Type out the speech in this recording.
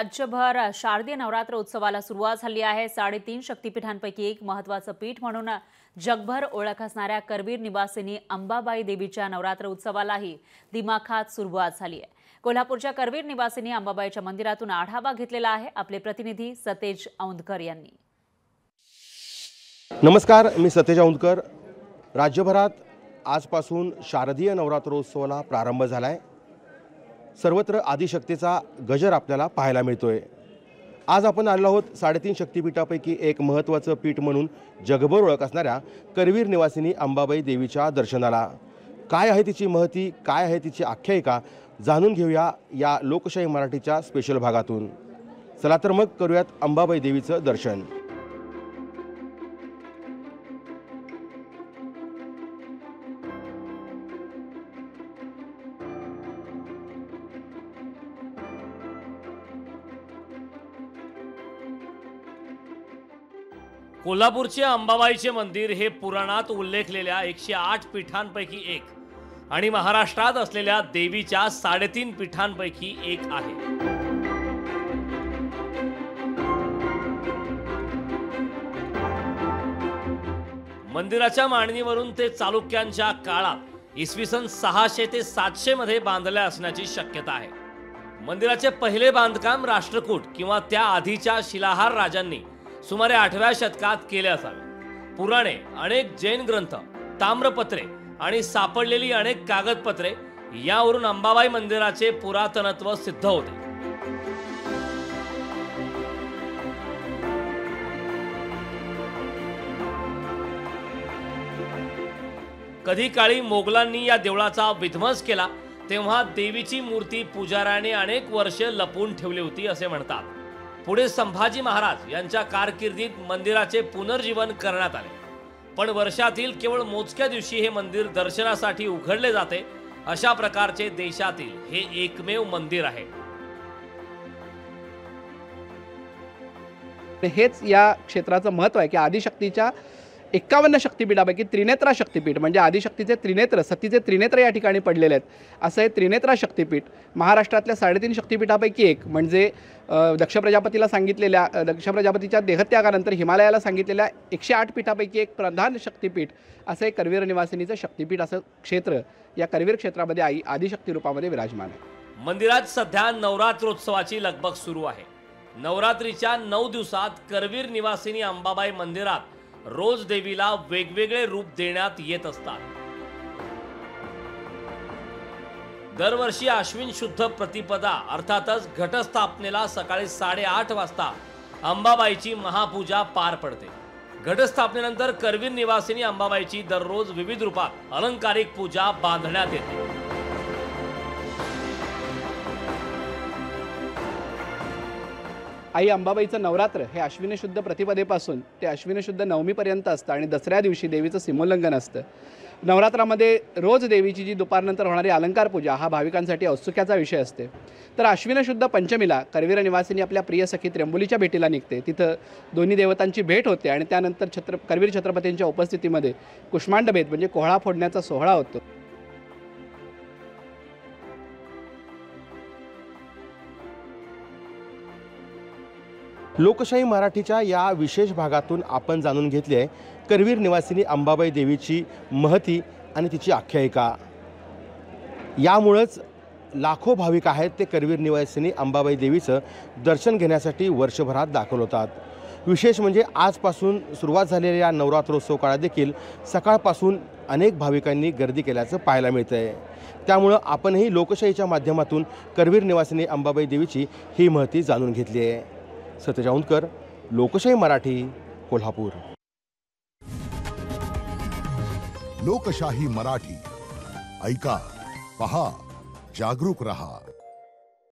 राज्यभर शारदीय नवरात्र उत्सवाला सुरुवात झाली आहे। 3.5 शक्तिपीठांपैकी एक महत्त्वाचं पीठ म्हणून जगभर ओळख असणाऱ्या करवीर निवासिनी अंबाबाई देवीच्या नवरात्र उत्सवालाही दिमाखात सुरुवात झाली आहे। कोल्हापूरच्या करवीर निवासिनी अंबाबाईच्या मंदिरातून आढावा घेतलेला आहे आपले प्रतिनिधी सतेज औंधकर यांनी। नमस्कार, मी सतेज औंधकर। राज्यभरात आजपासून शारदीय नवरात्रोत्सवाला प्रारंभ झालाय। सर्वत्र आदिशक्तीचा गजर आपल्याला पाहायला मिळतोय। आज आपण आलो आहोत 3.5 शक्तिपीठापैकी एक महत्त्वाचं पीठ म्हणून जगभर ओळख असणाऱ्या करवीर निवासिनी अंबाबाई देवीच्या दर्शनाला। काय आहे तिची महती, काय आहे तिची आख्यायिका, जाणून घेऊया या लोकशाही मराठीच्या स्पेशल भागातून। चला तर मग करूयात अंबाबाई देवीचं दर्शन। कोल्हापूरचे अंबाबाईचे मंदिर हे पुराणात उल्लेखलेल्या 108 पीठांपैकी एक आणि महाराष्ट्रात असलेल्या देवीच्या 3.5 पीठांपैकी एक आहे। मंदिराच्या मांडणीवरून ते चालुक्यांच्या काळात इसवी सन 600 ते 700 मध्ये बांधले असण्याची शक्यता आहे। मंदिराचे पहिले बांधकाम राष्ट्रकूट किंवा त्या आधीच्या शिलाहार राजांनी सुमारे 8व्या शतकात केले असावे। पुराणे, अनेक जैन ग्रंथ, ताम्रपत्रे आणि सापडलेली अनेक कागदपत्रे यावरून अंबाबाई मंदिराचे पुरातनत्व सिद्ध होते। कधी काळी मोगलांनी या देवळाचा विध्वंस केला तेव्हा देवीची मूर्ती पुजाऱ्याने अनेक वर्षे लपवून ठेवली होती असे म्हणतात। पुढे संभाजी महाराज यांच्या कारकिर्दीत मंदिराचे पुनर्जीवन करण्यात आले, पण वर्षातील केवळ मोजक्या दिवशी हे मंदिर दर्शनासाठी उघडले जाते। अशा प्रकारचे देशातील हे एकमेव मंदिर आहे। हेच या क्षेत्राचं महत्त्व आहे की आदिशक्तीच्या 51 शक्तिपीठापैकी त्रिनेत्रा शक्तिपीठ म्हणजे आदिशक्तीचे त्रिनेत्र, सतीचे त्रिनेत्र या ठिकाणी पडलेले आहेत। असं हे त्रिनेत्रा शक्तिपीठ महाराष्ट्रातल्या 3.5 शक्तिपीठापैकी एक म्हणजे दक्ष प्रजापतीच्या देहत्यागानंतर हिमालयाला सांगितलेल्या 108 पीठापैकी एक प्रधान शक्तिपीठ असं एक करवीर निवासिनीचं शक्तिपीठ असं क्षेत्र या करवीर क्षेत्रामध्ये आई आदिशक्ती रूपामध्ये विराजमान आहे। मंदिरात सध्या नवरात्रोत्सवाची लगबग सुरू आहे। नवरात्रीच्या 9 दिवसात करवीर निवासिनी अंबाबाई मंदिरात रोज देवीला वेगवेगळे रूप देण्यात येत असतात। दरवर्षी आश्विन शुद्ध प्रतिपदा अर्थातच घटस्थापनेला सकाळी 8:30 वाजता अंबाबाईची महापूजा पार पडते। घटस्थापनेनंतर करवीर निवासिनी अंबाबाईची दररोज विविध रूपात अलंकारिक पूजा बांधण्यात येते। आई अंबाबाईचं नवरात्र हे अश्विनी शुद्ध प्रतिपदेपासून ते अश्विनी शुद्ध नवमीपर्यंत असतं आणि दसऱ्या दिवशी देवीचं सीमोल्लंघन असतं। नवरात्रामध्ये रोज देवीची जी दुपारनंतर होणारी अलंकार पूजा हा भाविकांसाठी औत्सुक्याचा विषय असते। तर अश्विन शुद्ध पंचमीला करवीर निवासिनी आपल्या प्रिय सखी त्र्यंबुलीच्या भेटीला निघते। तिथं दोन्ही देवतांची भेट होते आणि त्यानंतर करवीर छत्रपतींच्या उपस्थितीमध्ये कुष्मांड भेद म्हणजे कोहळा फोडण्याचा सोहळा होतो। लोकशाही मराठीच्या या विशेष भागातून आपण जाणून घेतले आहे करवीर निवासिनी अंबाबाई देवीची महती आणि तिची आख्यायिका। यामुळेच लाखो भाविक आहेत ते करवीर निवासिनी अंबाबाई देवीचं दर्शन घेण्यासाठी वर्षभरात दाखल होतात। विशेष म्हणजे आजपासून सुरुवात झालेल्या या नवरात्रोत्सव काळात देखील सकाळपासून अनेक भाविकांनी गर्दी केल्याचं पाहायला मिळतं आहे। त्यामुळं आपणही लोकशाहीच्या माध्यमातून करवीर निवासिनी अंबाबाई देवीची ही महती जाणून घेतली आहे। सतेज औंधकर, लोकशाही मराठी, कोल्हापूर। लोकशाही मराठी ऐका, पहा, जागरूक रहा।